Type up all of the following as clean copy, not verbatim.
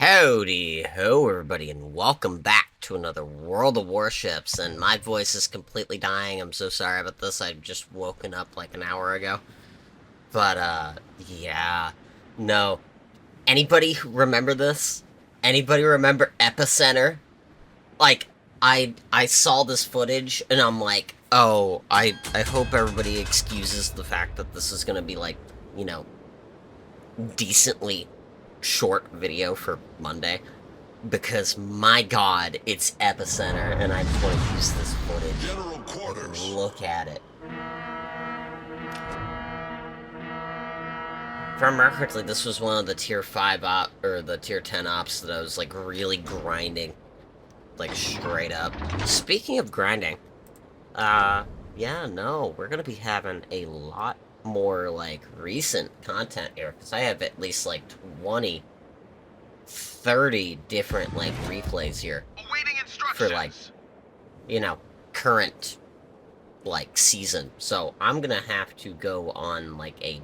Howdy ho, everybody, and welcome back to another World of Warships. And my voice is completely dying. I'm so sorry about this. I've just woken up like an hour ago. But, yeah. No. Anybody remember this? Anybody remember Epicenter? Like, I saw this footage, and I'm like, oh, I hope everybody excuses the fact that this is gonna be, like, you know, decently short video for Monday, because my god, it's Epicenter, and I just want to use this footage and look at it. If I remember correctly, this was one of the tier 5 or the tier 10 ops that I was like really grinding, like straight up. Speaking of grinding, yeah, no, we're gonna be having a lot more like recent content here, because I have at least like 30 different like replays here for like, you know, current like season. So I'm gonna have to go on like a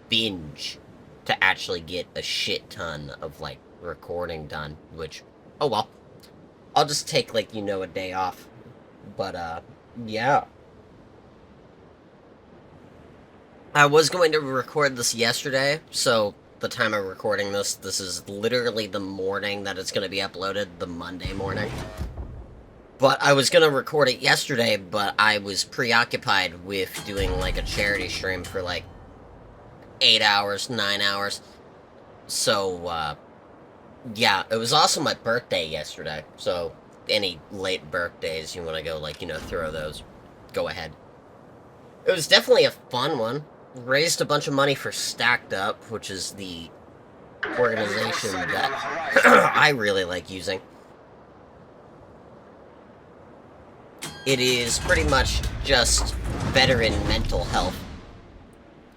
binge to actually get a shit ton of like recording done, which, oh well, I'll just take like, you know, a day off. But yeah, I was going to record this yesterday, so the time I'm recording this is literally the morning that it's going to be uploaded, the Monday morning. But I was going to record it yesterday, but I was preoccupied with doing like a charity stream for like 8 hours, 9 hours. So, yeah, it was also my birthday yesterday, so any late birthdays you want to go, like, you know, throw those, go ahead. It was definitely a fun one. Raised a bunch of money for Stacked Up, which is the organization that I really like using. It is pretty much just veteran mental health,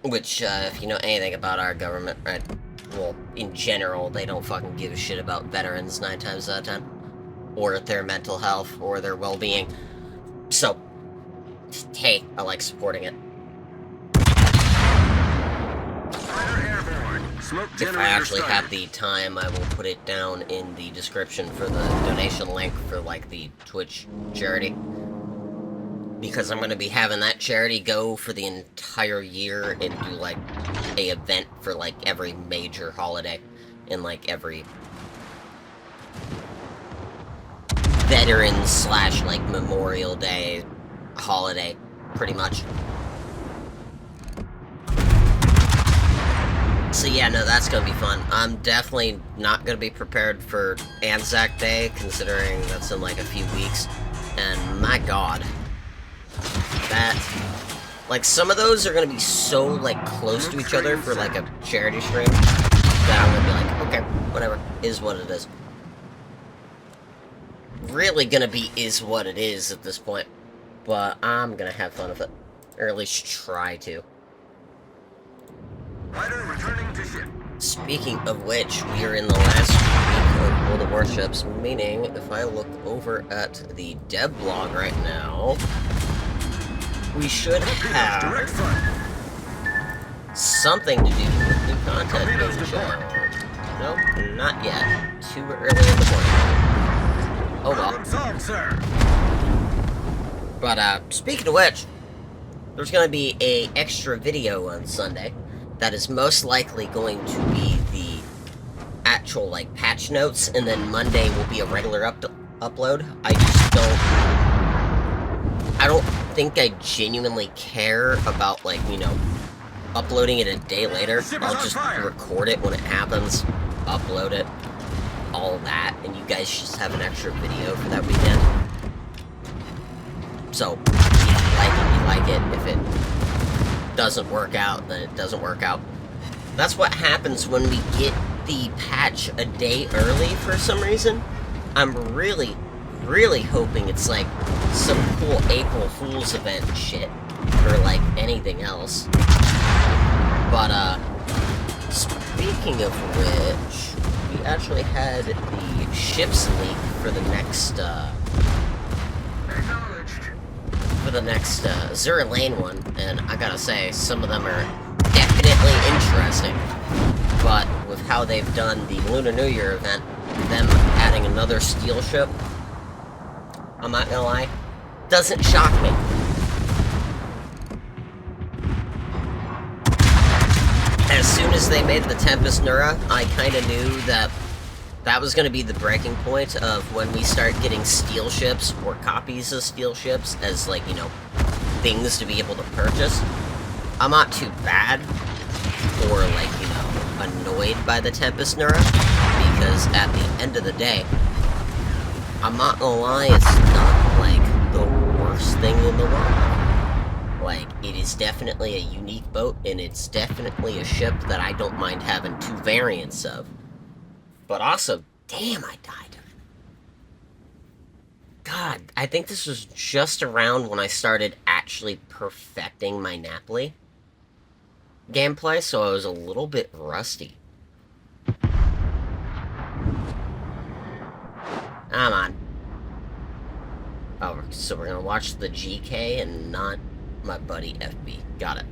which, if you know anything about our government, right, well, in general, they don't fucking give a shit about veterans 9 times out of 10, or their mental health, or their well-being. So, hey, I like supporting it. If I actually have the time, I will put it down in the description for the donation link for, like, the Twitch charity. Because I'm going to be having that charity go for the entire year and do, like, a event for, like, every major holiday and, like, every Veterans / like, Memorial Day holiday, pretty much. So yeah, no, that's gonna be fun. I'm definitely not gonna be prepared for Anzac Day, considering that's in like a few weeks. And my god, that, like, some of those are gonna be so like close to each other for like a charity stream that I'm gonna be like, okay, whatever, is what it is. Really gonna be is what it is at this point, but I'm gonna have fun with it, or at least try to. Returning to ship. Speaking of which, we are in the last week of World of Warships, meaning if I look over at the dev blog right now, we should have something to do with new content being shown. Nope, not yet. Too early in the morning. Oh well. But, speaking of which, there's gonna be a extra video on Sunday that is most likely going to be the actual, like, patch notes, and then Monday will be a regular upload. I don't think I genuinely care about, like, you know, uploading it a day later. I'll just record it when it happens, upload it, all that, and you guys just have an extra video for that weekend. So, if you like it, you like it. If it doesn't work out, then it doesn't work out. That's what happens when we get the patch a day early for some reason. I'm really, really hoping it's like some cool April Fool's event shit, or like anything else. But speaking of which, we actually had the ships leak for the next Azura Lane one, and I gotta say, some of them are definitely interesting, but with how they've done the Lunar New Year event, them adding another steel ship, I'm not gonna lie, doesn't shock me. As soon as they made the Tempest Nura, I kind of knew that that was going to be the breaking point of when we start getting steel ships or copies of steel ships as, like, you know, things to be able to purchase. I'm not too bad or, like, you know, annoyed by the Tempest Nura, because at the end of the day, I'm not gonna lie, it's not, like, the worst thing in the world. Like, it is definitely a unique boat, and it's definitely a ship that I don't mind having 2 variants of. But also, damn, I died. God, I think this was just around when I started actually perfecting my Napoli gameplay, so I was a little bit rusty. Come on. Oh, so we're gonna watch the GK and not my buddy FB. Got it.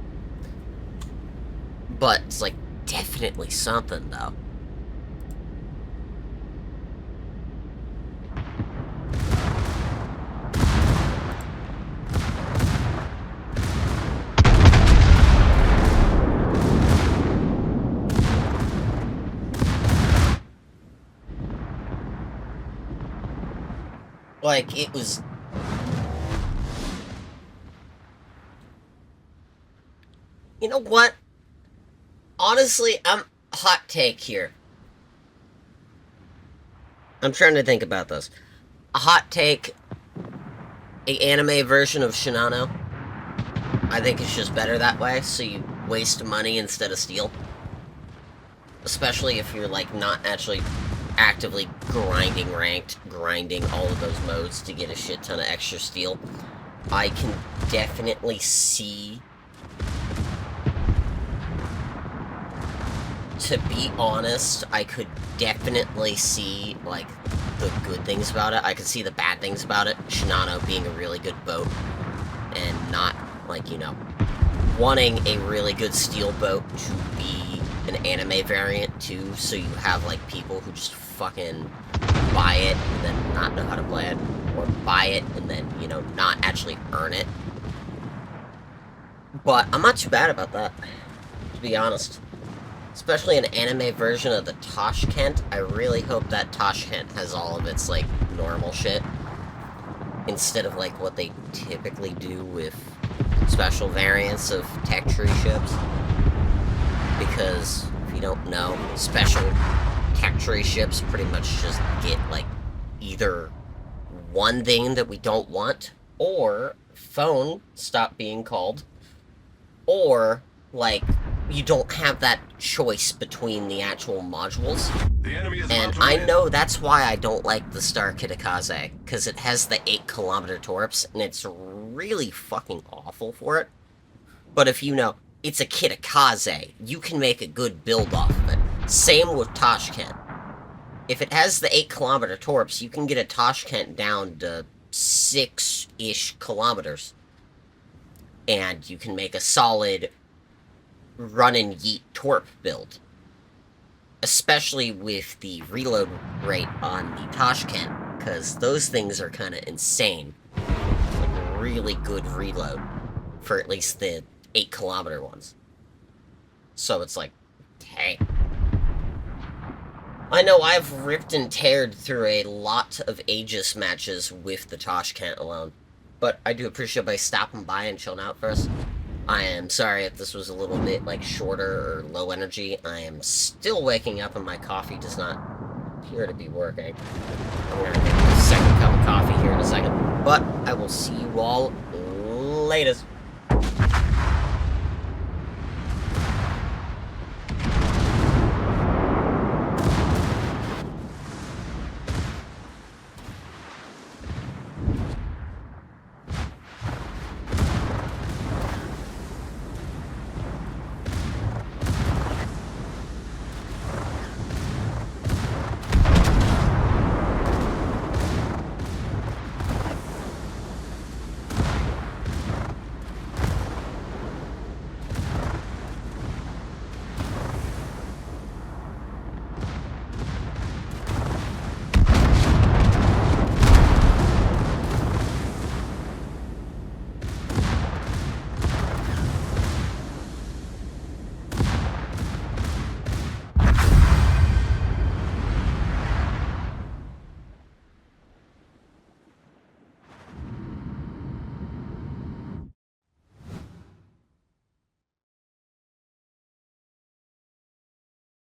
But it's, like, definitely something, though. Like, it was... You know what? Honestly, hot take here. I'm trying to think about this. A hot take, an anime version of Shinano. I think it's just better that way, so you waste money instead of steel. Especially if you're, like, not actually actively grinding ranked, grinding all of those modes to get a shit ton of extra steel. I can definitely see... To be honest, I could definitely see, like, the good things about it. I could see the bad things about it. Shinano being a really good boat, and not, like, you know, wanting a really good steel boat to be an anime variant, too, so you have, like, people who just fucking buy it and then not know how to play it, or buy it and then, you know, not actually earn it. But I'm not too bad about that, to be honest. Especially an anime version of the Tashkent. I really hope that Tashkent has all of its, like, normal shit. Instead of, like, what they typically do with special variants of tech tree ships. Because, if you don't know, special tech tree ships pretty much just get, like, either one thing that we don't want, or phone stop being called, or, like, you don't have that choice between the actual modules. And I know that's why I don't like the Star Kitakaze, because it has the 8-kilometer torps, and it's really fucking awful for it. But if you know, it's a Kitakaze, you can make a good build off of it. Same with Tashkent. If it has the 8-kilometer torps, you can get a Tashkent down to 6-ish kilometers. And you can make a solid run and yeet torp build. Especially with the reload rate on the Tashkent, because those things are kind of insane. Like, really good reload for at least the 8-kilometer ones. So it's like, hey. I know I've ripped and teared through a lot of Aegis matches with the Tashkent alone, but I do appreciate everybody stopping by and chilling out first. I am sorry if this was a little bit, like, shorter or low energy. I am still waking up and my coffee does not appear to be working. I'm gonna take a second cup of coffee here in a second. But I will see you all later.